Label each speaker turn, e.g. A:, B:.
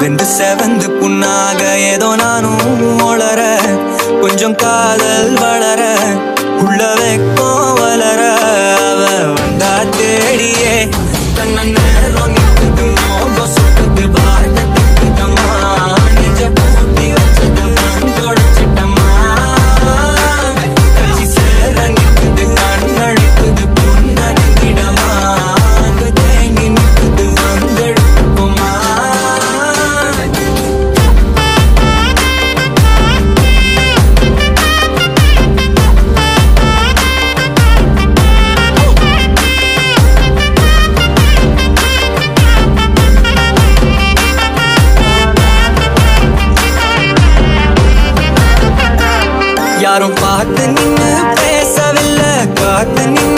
A: வெந்து செவந்து புண்ணாக ஏதோ நானும் ஒளர கொஞ்சம் காதல் வளர உள்ள வெக்கம் வளர அவ வந்தா தேடியே தன்ன நேரம் சொத்து பார்த்தமா நிஜ பூட்டி வச்சது தொடச்சிட்டமா கட்சி சேர நிற்குது கண்ணடிக்குது புண்ணடிக்கிடமா அங்கு தேங்கி நிற்குது வந்தெடுக்குமா யாரும் பார்த்து நின்னு பேசவில்லை காத்து நின்னு